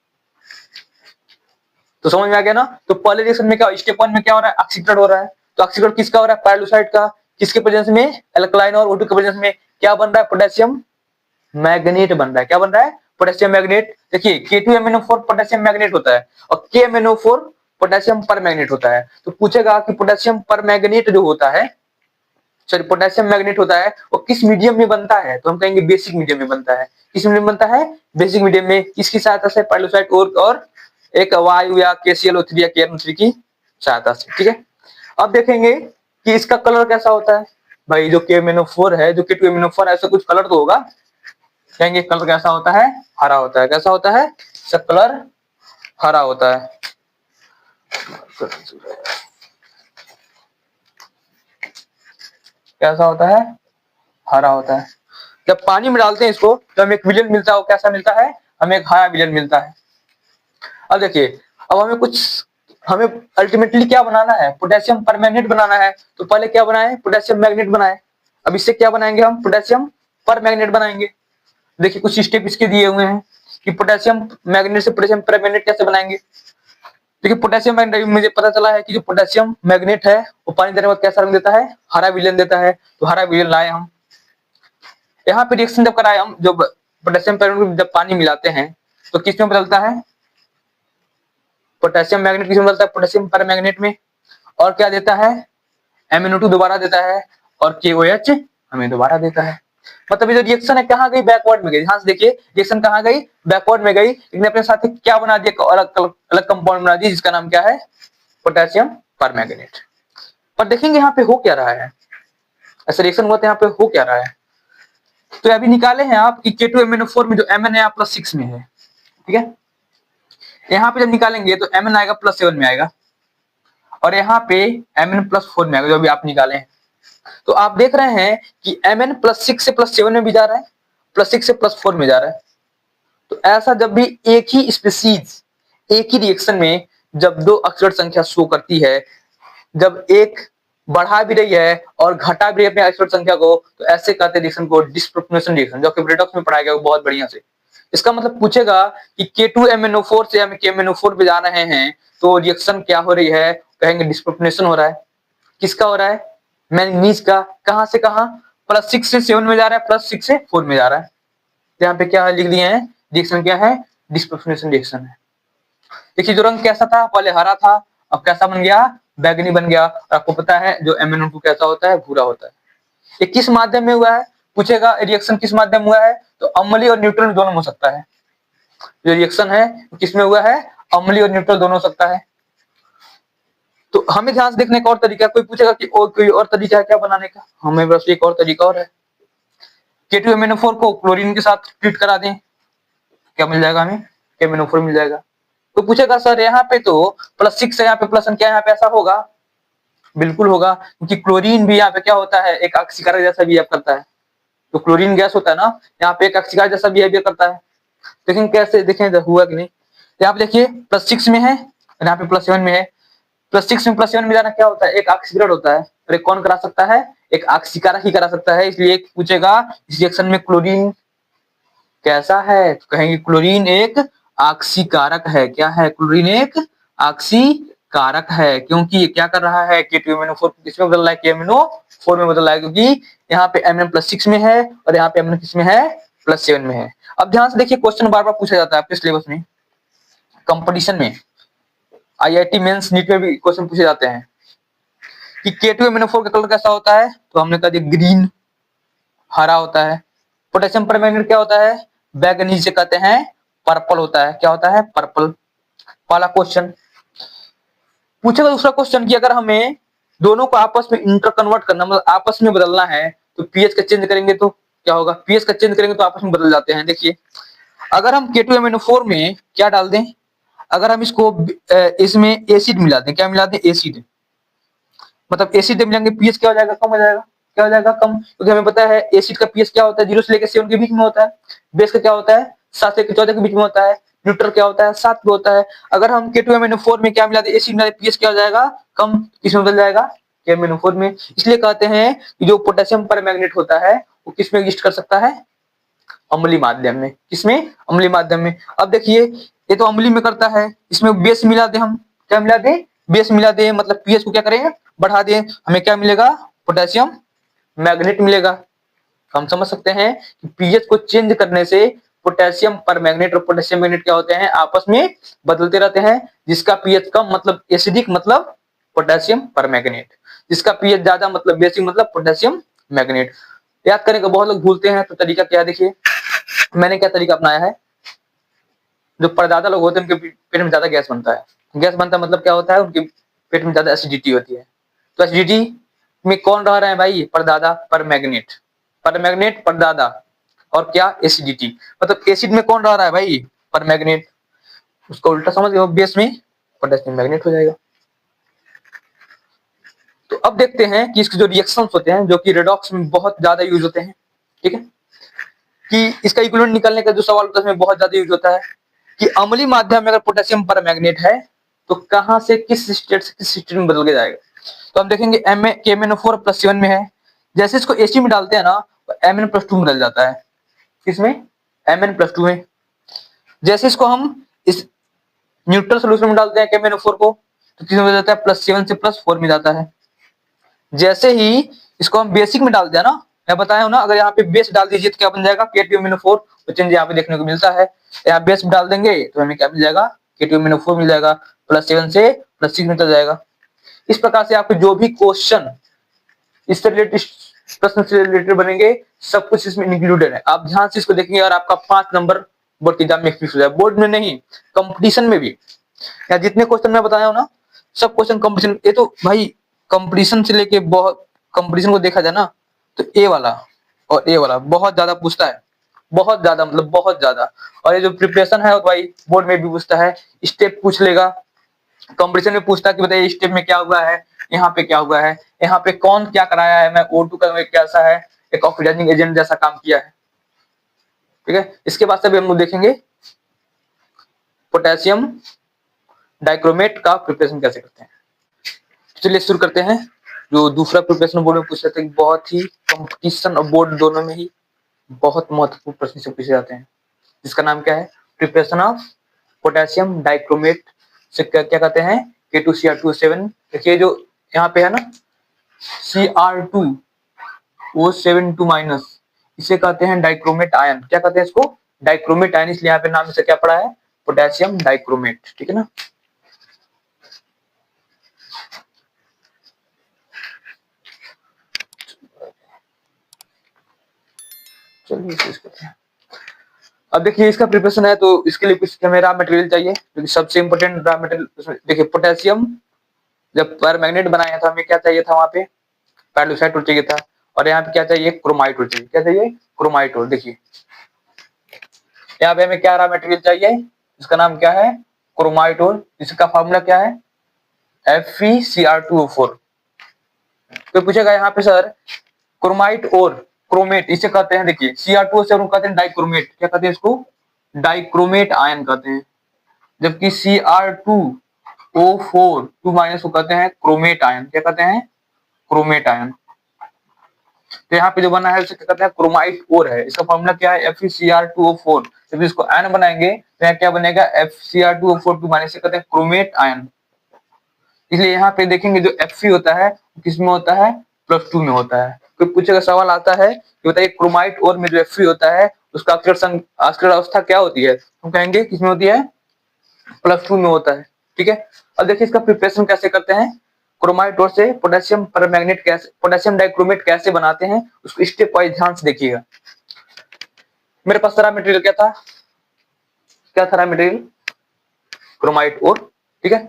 तो समझ में आ गया ना। तो पहले रिएक्शन में क्या स्टेप 1 में क्या हो रहा है ऑक्सीकरण हो रहा है, तो ऑक्सीकरण किसका हो रहा है पायरोसाइड का, किसके प्रेजेंस में एल्कलाइन और O2 के प्रेजेंस में क्या बन रहा है पोटेशियम मैग्नेट बन रहा है। क्या बन रहा है पोटेशियम मैग्नेट। देखिए K2MnO4 पोटेशियम मैग्नेट होता है और KMnO4 पोटेशियम पर मैग्नेट होता है। तो पूछेगा कि पोटेशियम पर मैग्नेट जो होता है, सॉरी पोटेशियम मैग्नेट होता है वो किस मीडियम में बनता है, तो हम कहेंगे बेसिक मीडियम में बनता है। किस मीडियम में बनता है बेसिक मीडियम में, किसकी सहायता से पायलोसाइड और एक वायु या KClO3 या KNO3 की सहायता से, ठीक है। अब देखेंगे कि इसका कलर कैसा होता है, भाई जो KMnO4 है जो K2MnO4 है ऐसा कुछ कलर तो होगा, कहेंगे कलर कैसा होता है हरा होता है। कैसा होता है इसका कलर हरा होता है। कैसा होता है हरा होता है। जब पानी में डालते हैं इसको तो हमें एक विलेन मिलता है, वो कैसा मिलता है हमें एक हरा विलेन मिलता है। अब देखिए अब हमें अल्टीमेटली क्या बनाना है पोटेशियम परमैंगनेट बनाना है। तो पहले क्या बनाए पोटेशियम मैग्नेट बनाए, अब इससे क्या बनाएंगे हम पोटेशियम परमैंगनेट बनाएंगे। देखिए कुछ स्टेप इसके दिए हुए हैं कि पोटेशियम मैग्नेट से पोटेशियम परमैंगनेट कैसे बनाएंगे। देखिए पोटेशियम मैग्नेट मुझे पता चला है कि जो पोटेशियम मैग्नेट है वो पानी देने के बाद कैसा रंग देता है हरा विलेन देता है। तो हरा विलेन लाए हम, यहाँ पे रिएक्शन जब कराए हम जब पोटेशियम परमैंगनेट जब पानी मिलाते हैं तो किस में बदलता है पोटेशियम मैग्नेट किस में बदलता है पोटेशियम परमैंगनेट में, और क्या देता है MnO2 दोबारा देता है और KOH हमें दोबारा देता है। मतलब ये जो रिएक्शन है कहाँ गई बैकवर्ड में गई। ध्यान से देखिए रिएक्शन कहाँ गई बैकवर्ड में गई, लेकिन अपने साथ क्या बना दिया अलग कंपाउंड बना दिया जिसका नाम क्या है पोटेशियम परमैंगनेट। पर देखेंगे यहाँ पे हो क्या रहा है, ऐसा रिएक्शन हुआ तो यहाँ पे हो क्या रहा है। तो अभी निकाले हैं आप कि K2MnO4 में जो Mn है +6 में है, ठीक है। यहाँ पे जब निकालेंगे तो Mn आएगा +7 में आएगा और यहाँ पे Mn +4 में आएगा जो अभी आप निकाले हैं। तो आप देख रहे हैं कि Mn +6 से +7 में भी जा रहा है, +6 से +4 में जा रहा है। तो ऐसा जब भी एक ही स्पीशीज एक ही रिएक्शन में जब दो अक्षर संख्या शो करती है, जब एक बढ़ा भी रही है और घटा भी रही है अपने अक्षर संख्या को, तो ऐसे कहते हैं रिएक्शन को डिस्प्रोपोर्शनल रिएक्शन, जो कि रेडॉक्स में पढ़ाया गया बहुत बढ़िया से। इसका मतलब पूछेगा कि K2MnO4 से हम KMnO4 पे जा रहे हैं तो रिएक्शन क्या हो रही है, कहेंगे डिस्प्रोपोर्शनल हो रहा है। किसका हो रहा है? मैंगनीज का। कहां से कहां? +6 से 7 में जा रहा है, +6 से 4 में जा रहा है। तो यहाँ पे क्या लिख दिए हैं? रिएक्शन क्या है? डिसप्रपोर्शनेशन रिएक्शन है। देखिए जो रंग कैसा था, पहले हरा था, अब कैसा बन गया? बैगनी बन गया। और आपको पता है जो MnO2 कैसा होता है? भूरा होता है। ये किस माध्यम में हुआ है? पूछेगा रिएक्शन किस माध्यम में हुआ है? तो अम्लीय और न्यूट्रल दोनों में हो सकता है। जो रिएक्शन है किसमें हुआ है? अम्लीय और न्यूट्रल दोनों हो सकता है। तो हमें ध्यान से देखने का और तरीका, कोई पूछेगा कि और कोई और तरीका है क्या बनाने का? हमें बस एक और तरीका और है, K2MnO4 को क्लोरीन के साथ ट्रीट करा दें, क्या मिल जाएगा हमें? KMnO4 मिल जाएगा। तो पूछेगा सर यहाँ पे तो +6 है, यहाँ पे +1 क्या यहाँ पे ऐसा होगा? बिल्कुल होगा, क्योंकि क्लोरीन भी यहाँ पे क्या होता है? एक ऑक्सीकारक जैसा बिहेव करता है। तो क्लोरीन गैस होता है ना, यहाँ पे एक ऑक्सीकारक जैसा बिहेवियर करता है। लेकिन कैसे देखें हुआ कि नहीं? यहाँ पे देखिए +6 में है, यहाँ पे +7 में है। +6 में +7 में जाना क्या होता है? एक ऑक्सीकरण होता है। और एक कौन करा सकता है? एक ऑक्सीकारक ही करा सकता है। इसलिए पूछेगा इस रिएक्शन में क्लोरीन कैसा है? तो कहेंगे क्लोरीन एक ऑक्सीकारक है। क्या है? क्लोरीन एक ऑक्सीकारक है, क्योंकि ये क्या कर रहा है? K2MnO4 किसमें बदल रहा है? KMnO4 में बदल रहा है, क्योंकि यहाँ पे Mn +6 में है और यहाँ पे Mn किसमें है? +7 में है। अब ध्यान से देखिए, क्वेश्चन बार बार पूछा जाता है आपके सिलेबस में, कंपटीशन में, IIT मेंस नीट में भी क्वेश्चन पूछे जाते हैं कि K2MnO4 का कलर कैसा होता है? तो हमने कहा दिया ग्रीन, हरा होता है। पोटेशियम परमैंगनेट क्या होता है? बैगनी से कहते हैं पर्पल होता है। क्या होता है? पर्पल। पहला क्वेश्चन पूछेगा। दूसरा क्वेश्चन कि अगर हमें दोनों को आपस में इंटर कन्वर्ट करना, मतलब आपस में बदलना है, तो पीएच का चेंज करेंगे तो क्या होगा? पीएच का चेंज करेंगे तो आपस में बदल जाते हैं। देखिए अगर हम K2MnO4 में क्या डाल दें, अगर हम इसको इसमें एसिड मिला दें, क्या मिला दें? एसिड, मतलब एसिड मिलाएंगे, पीएच क्या हो जाएगा? कम हो जाएगा। क्या हो जाएगा? कम, क्योंकि हमें पता है एसिड का पीएच क्या होता है? 0 से लेकर 7 के बीच में होता है। बेस का क्या होता है? 7 से 14 के बीच में होता है। न्यूट्रल क्या होता है? 7 पे होता है। अगर हम K2MnO4 में क्या मिला दे? एसिड मिला दे, पीएच क्या हो जाएगा? कम। किसमें बदल जाएगा? KMnO4 में। इसलिए कहते हैं कि जो पोटेशियम परमैंगनेट होता है वो किसमें एग्जिस्ट कर सकता है? अम्लीय माध्यम में। किसमें? अम्लीय माध्यम में। अब देखिए ये तो अम्लीय में करता है, इसमें बेस मिला दे हम, क्या मिला दे? बेस मिला दे, मतलब पीएच को क्या करेंगे? बढ़ा दे, हमें क्या मिलेगा? पोटेशियम मैग्नेट मिलेगा। हम समझ सकते हैं कि पीएच को चेंज करने से पोटेशियम परमैंगनेट और पोटेशियम मैग्नेट क्या होते हैं? आपस में बदलते रहते हैं। जिसका पीएच कम मतलब एसिडिक, मतलब पोटेशियम परमैंगनेट। जिसका पीएच ज्यादा मतलब बेसिक, मतलब पोटेशियम मैग्नेट। याद करने को बहुत लोग भूलते हैं, तो तरीका क्या है? देखिए मैंने क्या तरीका अपनाया है। जो परदादा लोग होते हैं उनके पेट में ज्यादा गैस बनता है। गैस बनता मतलब क्या होता है? उनके पेट में ज्यादा एसिडिटी होती है। तो एसिडिटी में कौन रह रहे हैं भाई? परदादा, परमैंगनेट। परमैंगनेट, परदादा, और क्या? एसिडिटी। मतलब एसिड में कौन रह रहा है भाई? परमैंगनेट। उसको उल्टा समझ गए, बेस में पोटेशियम मैग्नेट हो जाएगा। तो अब देखते हैं कि इसके जो रिएक्शंस होते हैं, जो कि रेडॉक्स में बहुत ज्यादा यूज होते हैं, ठीक है, कि इसका इक्विवेलेंट निकालने का जो सवाल होता है उसमें बहुत ज्यादा यूज होता है कि अम्लीय माध्यम में अगर पोटेशियम परमैंगनेट है तो कहां से किस स्टेट से किस स्टेट में बदल के जाएगा? तो हम देखेंगे KMnO4 +7 में है, जैसे इसको एसिड में डालते हैं ना तो Mn+2 में बदल जाता है। किसमें? Mn+2 में। जैसे इसको हम इस न्यूट्रल सोल्यूशन में डालते हैं KMnO4 को, तो किसमें बदल जाता है? +7 से +4 में जाता है। जैसे ही इसको हम बेसिक में डालते हैं ना, मैं बताया हूं ना, अगर यहाँ पे बेस डाल दीजिए तो क्या बन जाएगा? K2MnO4। तो चेंज यहाँ पे देखने को मिलता है। यहाँ बेस डाल देंगे तो हमें क्या मिल जाएगा? K2MnO4 मिल जाएगा। +7 से +6 में चल जाएगा। इस प्रकार से आपके जो भी क्वेश्चन इससे रिलेटेड, प्रश्न से रिलेटेड बनेंगे, सब कुछ इसमें इंक्लूडेड है। आप ध्यान से इसको देखेंगे और आपका 5 नंबर बोर्ड की एग्जाम में फिक्स हो जाए। बोर्ड में नहीं, कंपटीशन में भी। या जितने क्वेश्चन मैं बताया हूं ना, सब क्वेश्चन कंपटीशन। ये तो भाई कंपटीशन से लेके बहुत, कंपटीशन को देखा जाए ना तो ए वाला और ए वाला बहुत ज्यादा पूछता है, बहुत ज्यादा, मतलब बहुत ज्यादा। और ये जो प्रिपरेशन है भाई बोर्ड में भी पूछता है, स्टेप पूछ लेगा। कंपटीशन में पूछता है कि बताइए स्टेप में क्या हुआ है, यहाँ पे क्या हुआ है, यहाँ पे कौन क्या कराया है, मैं O2 का कैसा है, एक ऑक्सीडाइजिंग एजेंट जैसा काम किया है, ठीक है। इसके बाद से भी हम लोग देखेंगे पोटेशियम डाइक्रोमेट का प्रिपरेशन कैसे करते हैं। चलिए शुरू करते हैं। जो दूसरा प्रिपरेशन बोर्ड में पूछ रहे थे, बहुत ही कंपटीशन और बोर्ड दोनों में ही बहुत महत्वपूर्ण प्रश्न से पूछे जाते हैं, जिसका नाम क्या है? प्रिपरेशन ऑफ पोटेशियम डाइक्रोमेट से क्या कहते हैं? K2Cr2O7। देखिए जो यहाँ पे है ना, Cr2O72-, इसे कहते हैं डाइक्रोमेट आयन। क्या कहते हैं इसको? डाइक्रोमेट आयन, इसलिए यहाँ पे नाम से क्या पड़ा है? Potassium dichromate. ठीक है ना। चलिए करते हैं। अब देखिए इसका प्रिपरेशन है, तो इसके लिए कुछ हमें रॉ मटेरियल चाहिए, जो कि सबसे इंपॉर्टेंट रॉ मटेरियल। देखिए पोटेशियम जब परमैंगनेट बनाया था, हमें क्या चाहिए था? वहां पे पैरालुसाइट और चाहिए था, और यहाँ पे क्या चाहिए? क्रोमाइट और चाहिए। क्या चाहिए? क्रोमाइट और। देखिए यहाँ पे हमें क्या रॉ मटेरियल चाहिए? इसका नाम क्या है? क्रोमाइट और। इसका फॉर्मूला क्या है? FeCr2O4। तो पूछेगा यहाँ पे सर क्रोमाइट और क्रोमेट इसे कहते हैं, देखिए Cr2O से कहते हैं डाइक्रोमेट। क्या कहते हैं इसको? डाइक्रोमेट आयन कहते हैं। जबकि Cr2O4 2- को कहते हैं क्रोमेट आयन। क्या कहते हैं? Chromate ion. तो यहाँ पे जो बना है उसे क्या कहते हैं? क्रोमाइट और है। इसका फॉर्मूला क्या है? FeCr2O4। जब इसको आयन बनाएंगे तो यहाँ क्या बनेगा? FeCr2O4 2- से कहते हैं क्रोमेट आयन। इसलिए यहाँ पे देखेंगे जो Fe होता है किसमें होता है? +2 में होता है। कोई पूछेगा, सवाल आता है कि बताइए क्रोमाइट और में जो Fe होता है उसका अक्षर अवस्था क्या होती है? हम कहेंगे किसमें होती है? +2 में होता है। ठीक है। अब देखिए इसका प्रिपरेशन कैसे करते हैं। क्रोमाइट और से पोटेशियम परमैंगनेट कैसे, पोटेशियम डाइक्रोमेट कैसे बनाते हैं, उसको स्टेप वाइज ध्यान से देखिएगा। मेरे पास सारा मटेरियल क्या था? क्या था मटेरियल? क्रोमाइट और। ठीक है।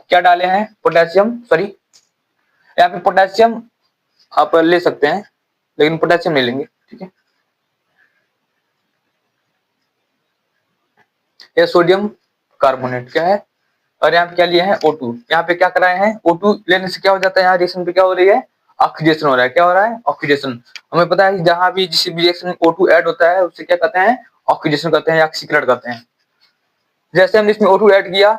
क्या डाले हैं? पोटेशियम, सॉरी यहाँ पे पोटेशियम आप ले सकते हैं, लेकिन पोटेशियम नहीं लेंगे। ठीक है। यह सोडियम कार्बोनेट क्या है, और यहाँ पे क्या लिए हैं? O2। यहाँ पे क्या कराए हैं? O2 लेने से क्या हो जाता है? यहाँ रिएक्शन पे क्या हो रही है? ऑक्सीडेशन हो रहा है। क्या हो रहा है? ऑक्सीडेशन। हमें पता है जहां भी जिस भी रिएक्शन में O2 ऐड होता है उससे क्या कहते हैं? ऑक्सीडेशन कहते हैं या ऑक्सीकरण कहते हैं। जैसे हमने इसमें O2 ऐड किया,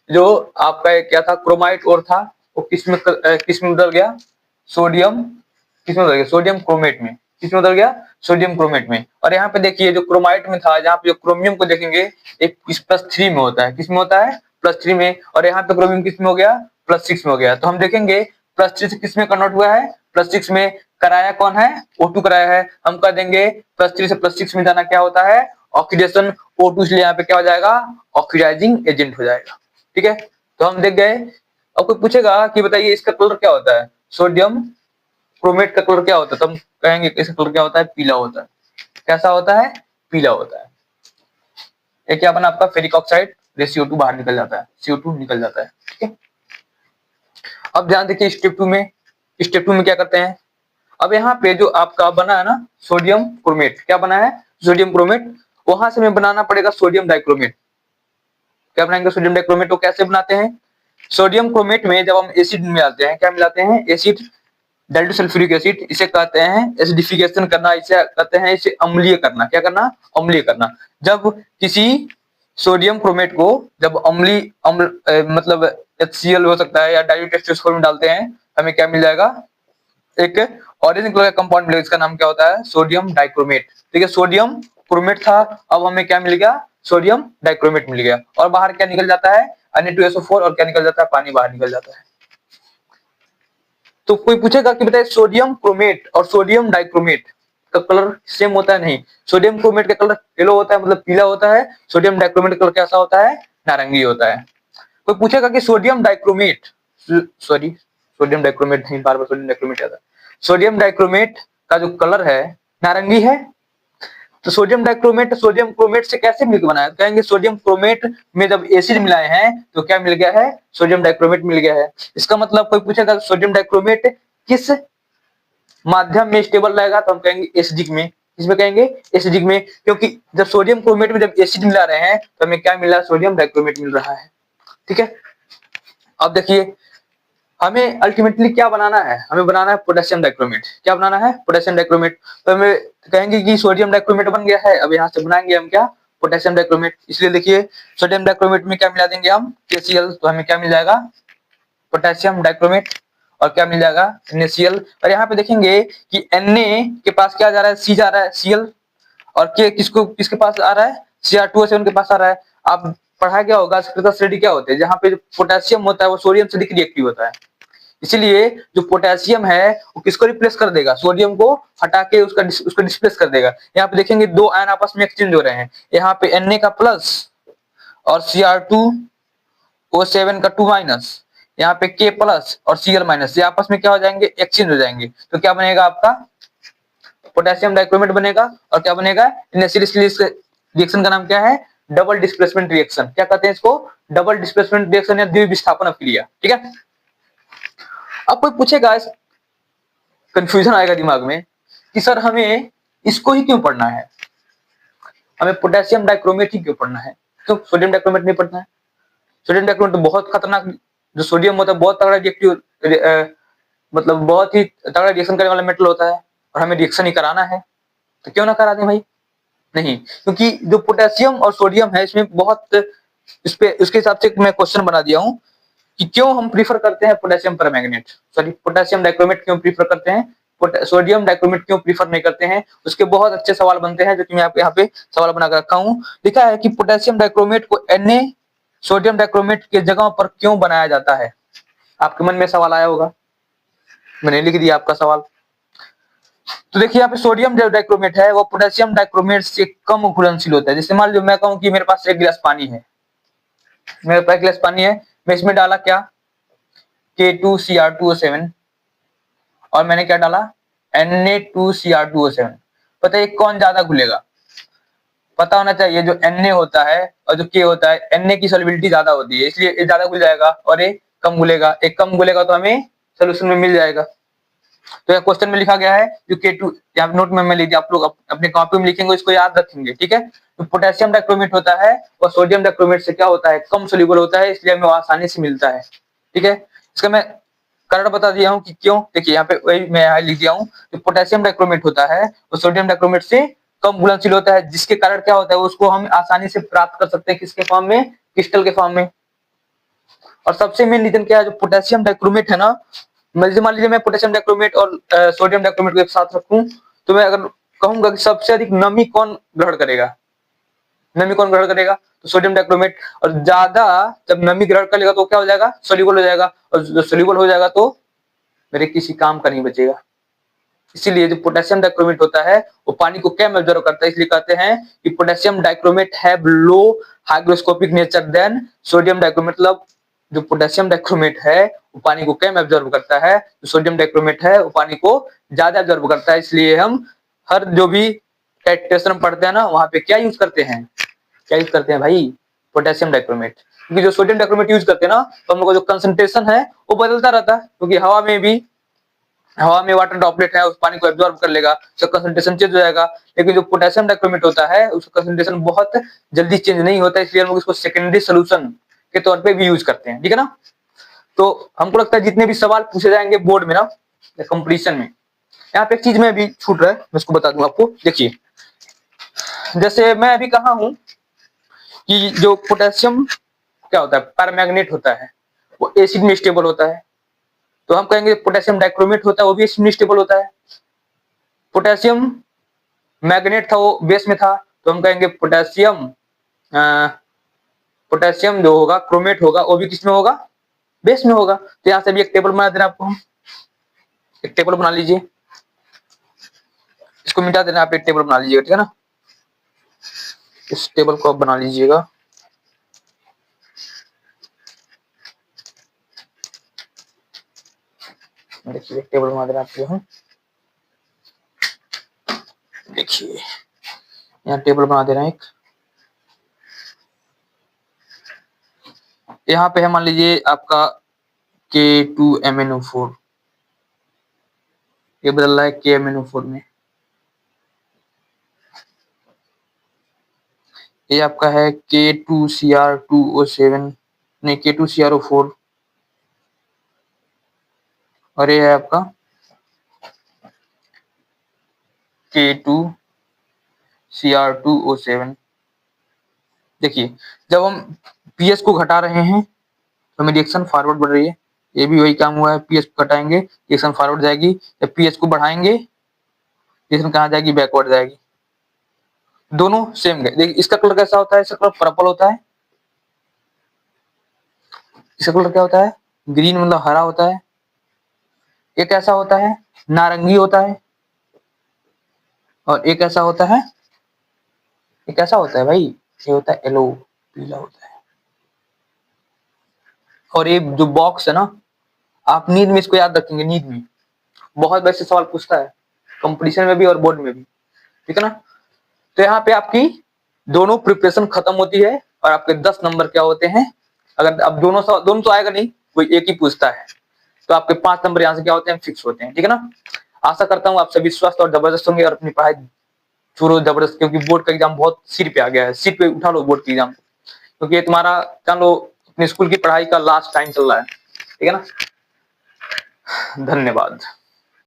जो आपका क्या था? क्रोमाइट और था, वो किसमें बदल गया? सोडियम, किसमें बदल गया? सोडियम क्रोमेट में। किसमें बदल गया? सोडियम क्रोमेट में। और यहाँ पे देखिए जो क्रोमाइट में था, जहाँ पे जो क्रोमियम को देखेंगे एक +3 में होता है। किसमें होता है? +3 में। और यहाँ पे क्रोमियम किसमें हो गया? +6 में हो गया। तो हम देखेंगे +3 से किसमें कन्वर्ट हुआ है? +6 में। कराया कौन है? O2 कराया है। हम कह देंगे +3 से +6 में जाना क्या होता है? ऑक्सीडेशन। O2 इसलिए यहाँ पे क्या हो जाएगा? ऑक्सीडाइजिंग एजेंट हो जाएगा। ठीक है। तो हम देख गए। अब कोई पूछेगा कि बताइए इसका कलर क्या होता है? सोडियम क्रोमेट का कलर क्या होता है? तो हम कहेंगे इसका कलर क्या होता है? पीला होता है। कैसा होता है? पीला होता है। ये क्या बना आपका? फेरिक ऑक्साइड, CO2 बाहर निकल जाता है, CO2 निकल जाता है। ठीक है। अब ध्यान देखिए स्टेप 2 में। स्टेप 2 में क्या करते हैं? अब यहाँ पे जो आपका बना है ना सोडियम क्रोमेट, क्या बना है? Sodium chromate. वहां से हमें बनाना पड़ेगा सोडियम डाइक्रोमेट। क्या बनाएंगे? Sodium dichromate. को कैसे बनाते हैं? सोडियम क्रोमेट में जब हम एसिड मिलाते हैं, क्या मिलाते हैं? Acid, dilute sulphuric acid. इसे कहते हैं एसिडिफिकेशन करना, इसे कहते हैं इसे अम्लीय करना। क्या करना? अम्लीय करना। जब किसी सोडियम क्रोमेट को जब मतलब HCl हो सकता है या डाइल्यूट एस्टर में डालते हैं, हमें क्या मिल जाएगा? एक ऑरेंज कलर का कंपाउंड मिलेगा। इसका नाम क्या होता है? Sodium dichromate. ठीक है। सोडियम क्रोमेट था, अब हमें क्या मिल गया? सोडियम डाइक्रोमेट मिल गया। और बाहर क्या निकल जाता है? Na2SO4। और क्या निकल जाता है? पानी बाहर निकल जाता है। तो कोई पूछेगा कि बताइए सोडियम क्रोमेट और सोडियम डाइक्रोमेट का कलर सेम होता है? नहीं। सोडियम क्रोमेट का कलर येलो होता है, मतलब पीला होता है। सोडियम डाइक्रोमेट का कलर कैसा होता है? नारंगी होता है। कोई पूछेगा कि sodium dichromate, sorry sodium dichromate नहीं, बार बार सोडियम डाइक्रोमेट आता है। सोडियम डाइक्रोमेट का जो कलर है नारंगी है। तो सोडियम क्रोमेट से कैसे मिलकर बना है? कहेंगे सोडियम क्रोमेट में जब एसिड मिलाए हैं तो क्या मिल गया है? सोडियम डाइक्रोमेट मिल गया है। इसका मतलब कोई पूछेगा सोडियम डाइक्रोमेट किस माध्यम में स्टेबल रहेगा, तो हम कहेंगे एसिडिक में। किसमें कहेंगे? एसिडिक में। क्योंकि जब सोडियम क्रोमेट में जब एसिड मिला रहे हैं तो हमें क्या मिल रहा है? सोडियम डाइक्रोमेट मिल रहा है। ठीक है। अब देखिए हमें अल्टीमेटली क्या बनाना है? हमें बनाना है पोटेशियम डाइक्रोमेट। क्या बनाना है? Potassium dichromate. तो हमें कहेंगे कि सोडियम डाइक्रोमेट बन गया है, अब यहाँ से बनाएंगे हम क्या? Potassium dichromate. इसलिए देखिए सोडियम डाइक्रोमेट में क्या मिला देंगे हम? KCl। तो हमें क्या मिल जाएगा? Potassium dichromate. और क्या मिल जाएगा? NaCl। और यहाँ पे देखेंगे कि Na के पास क्या जा रहा है? C जा रहा है, Cl। और K किसके पास आ रहा है? Cr2O7 के पास आ रहा है। आप पढ़ा क्या होगा? सक्रियता श्रेणी क्या होती है? जहाँ पे पोटेशियम होता है वो सोडियम से रिएक्टिव होता है। इसीलिए जो पोटेशियम है वो किसको रिप्लेस कर देगा, सोडियम को हटा के उसको डिस्प्लेस कर देगा। यहाँ पे देखेंगे दो आयन आपस में एक्सचेंज हो रहे हैं, यहाँ पे Na का प्लस और Cr2O7 का 2 माइनस, यहाँ पे K प्लस और Cl माइनस, ये आपस में क्या हो जाएंगे, एक्सचेंज हो जाएंगे। तो क्या बनेगा आपका पोटेशियम डाइक्रोमेट बनेगा। और क्या बनेगा, रिएक्शन का नाम क्या है, डबल डिस्प्लेसमेंट रिएक्शन। क्या कहते हैं इसको, डबल डिस्प्लेसमेंट रिएक्शन या द्विविस्थापन अभिक्रिया। ठीक है। अब कोई पूछेगा, कंफ्यूजन आएगा दिमाग में कि सर हमें इसको ही क्यों पढ़ना है, हमें पोटेशियम डाइक्रोमेट ही क्यों पढ़ना है, क्यों सोडियम डाइक्रोमेट नहीं पढ़ना है। सोडियम डाइक्रोमेट तो बहुत खतरनाक, जो सोडियम होता है बहुत तगड़ा रिएक्टिव, मतलब बहुत ही तगड़ा रिएक्शन करने वाला मेटल होता है, और हमें रिएक्शन ही कराना है, तो क्यों ना करा दें भाई। नहीं, क्योंकि जो पोटेशियम और सोडियम है इसमें बहुत, इस पे उसके हिसाब से मैं क्वेश्चन बना दिया हूं कि क्यों हम प्रीफर करते हैं potassium permanganate, sorry potassium dichromate क्यों प्रीफर करते हैं, सोडियम डाइक्रोमेट क्यों प्रीफर नहीं करते हैं। उसके बहुत अच्छे सवाल बनते हैं जो कि मैं आपको यहाँ पे सवाल बनाकर रखा हूँ। लिखा है कि पोटेशियम डाइक्रोमेट को Na सोडियम डाइक्रोमेट के जगह पर क्यों बनाया जाता है। आपके मन में सवाल आया होगा, मैंने लिख दिया आपका सवाल। तो देखिए यहाँ पे सोडियम जो डाइक्रोमेट है वो पोटेशियम डाइक्रोमेट से कम घुलनशील होता है। जैसे मान लो मैं कहूँ कि मेरे पास एक गिलास पानी है, मेरे पास एक गिलास पानी है, मैं इसमें डाला क्या, K2Cr2O7, और मैंने क्या डाला, Na2Cr2O7। पता है कौन ज्यादा घुलेगा, पता होना चाहिए। जो Na होता है और जो K होता है, Na की सॉल्युबिलिटी ज्यादा होती है, इसलिए ये ज्यादा घुल जाएगा और ये कम घुलेगा। एक कम घुलेगा तो हमें सोल्यूशन में मिल जाएगा। तो यह क्वेश्चन में लिखा गया है जो K2, यहाँ नोट में मैं लिख दिया, आप लोग अपने कॉपी में लिखेंगे, इसको याद रखेंगे। ठीक है। तो पोटेशियम डाइक्रोमेट होता है और सोडियम डाइक्रोमेट से क्या होता है, कम सोल्यूबल होता है, इसलिए हमें आसानी से मिलता है। ठीक है। इसका मैं कारण बता दिया हूँ कि क्यों। देखिए यहाँ पे वही मैं यहाँ लिख दिया हूँ, जो पोटेशियम डाइक्रोमेट होता है वो सोडियम डाइक्रोमेट से कम घुलनशील होता है, जिसके कारण क्या होता है, उसको हम आसानी से प्राप्त कर सकते हैं, किसके फॉर्म में, क्रिस्टल के फॉर्म में। और सबसे मेन रीजन क्या है, जो पोटेशियम डाइक्रोमेट है ना, मान लीजिए मैं पोटेशियम डाइक्रोमेट और सोडियम डाइक्रोमेट को एक साथ रखूं, तो मैं अगर कहूंगा कि सबसे अधिक नमी कौन ग्रहण करेगा, नमी कौन ग्रहण करेगा, तो सोडियम डाइक्रोमेट। और ज्यादा जब नमी ग्रहण कर लेगा तो क्या हो जाएगा, सोल्यूबल हो जाएगा, और जब सोल्यूबल हो जाएगा तो मेरे किसी काम का नहीं बचेगा। इसीलिए जो पोटेशियम डाइक्रोमेट होता है वो पानी को कम एब्जॉर्ब करता है, इसलिए कहते हैं कि potassium dichromate have low hygroscopic nature than sodium dichromate. मतलब जो पोटेशियम डाइक्रोमेट है वो पानी को कम एब्जॉर्ब करता है, जो सोडियम डाइक्रोमेट है वो पानी को ज्यादा एब्जॉर्ब करता है। इसलिए हम हर जो भी टाइट्रेशन पढ़ते हैं ना, वहां पे क्या यूज करते हैं, क्या यूज करते हैं भाई, पोटेशियम डाइक्रोमेट। क्योंकि जो सोडियम डाइक्रोमेट यूज करते हैं ना, तो हम लोग का जो कंसंट्रेशन है वो बदलता रहता है, क्योंकि हवा में वाटर ड्रॉपलेट है, उस पानी को एब्जॉर्ब कर लेगा, उसका कंसंट्रेशन चेंज हो जाएगा। लेकिन जो पोटेशियम डाइक्रोमेट होता है उसका कंसंट्रेशन बहुत जल्दी चेंज नहीं होता, इसलिए हम लोग इसको सेकेंडरी सोल्यूशन के तौर पे भी यूज करते हैं। ठीक है ना। तो हमको लगता है जितने भी सवाल पूछे जाएंगे बोर्ड में ना, कंपटीशन में, यहाँ पे एक चीज में अभी छूट रहा है, मैं इसको बता दूं आपको। देखिए जैसे मैं अभी कहा हूं कि जो पोटेशियम क्या होता है, पैरामैग्नेट होता है, वो एसिड में स्टेबल होता है। तो हम कहेंगे पोटेशियम डाइक्रोमेट होता है वो भी एसिड में स्टेबल होता है। पोटेशियम मैग्नेट था वो बेस में था, तो हम कहेंगे पोटेशियम जो होगा क्रोमेट होगा वो भी किस में होगा, बेस में होगा। तो यहाँ से भी एक टेबल बना देना आपको, हम एक टेबल बना लीजिए, इसको मिटा देना, आप एक टेबल बना लीजिएगा। ठीक है ना। इस टेबल को आप बना लीजिएगा। देखिए एक टेबल बना देना आपको हम, देखिए यहाँ टेबल बना दे रहे हैं एक। यहाँ पे है मान लीजिए आपका K2MnO4, ये बदल रहा है KMnO4 में। ये आपका है K2Cr2O7, नहीं K2CrO4, और ये है आपका K2Cr2O7। देखिए जब हम पीएच को घटा रहे हैं तो हमें रिएक्शन फॉरवर्ड बढ़ रही है, ये भी वही काम हुआ है, पीएच को घटाएंगे रिएक्शन फॉरवर्ड जाएगी, जब पीएच को बढ़ाएंगे रिएक्शन कहाँ जाएगी, बैकवर्ड जाएगी। दोनों सेम गए। देखिए इसका कलर कैसा होता है, इसका कलर पर्पल होता है, इसका कलर क्या होता है, ग्रीन मतलब हरा होता है, एक ऐसा होता है नारंगी होता है, और एक ऐसा होता है, एक ऐसा होता है भाई, ये होता है येलो, पीला होता है। और ये जो बॉक्स है ना, आप नींद में इसको याद रखेंगे, नींद में बहुत वैसे सवाल पूछता है, कंपटीशन में भी और बोर्ड में भी, ठीक है ना। तो यहाँ पे आपकी दोनों प्रिपरेशन खत्म होती है और आपके 10 नंबर क्या होते हैं। अगर अब दोनों तो आएगा नहीं, कोई एक ही पूछता है, तो आपके 5 नंबर यहाँ से क्या होते हैं, फिक्स होते हैं, ठीक है ना। आशा करता हूँ आप सभी स्वस्थ और जबरदस्त होंगे और अपनी पढ़ाई शुरू जबरदस्त, क्योंकि बोर्ड का एग्जाम बहुत सिर पे आ गया है, सिर पे उठा लो बोर्ड के एग्जाम, क्योंकि ये तुम्हारा जान लो अपने स्कूल की पढ़ाई का लास्ट टाइम चल रहा है, ठीक है ना। धन्यवाद।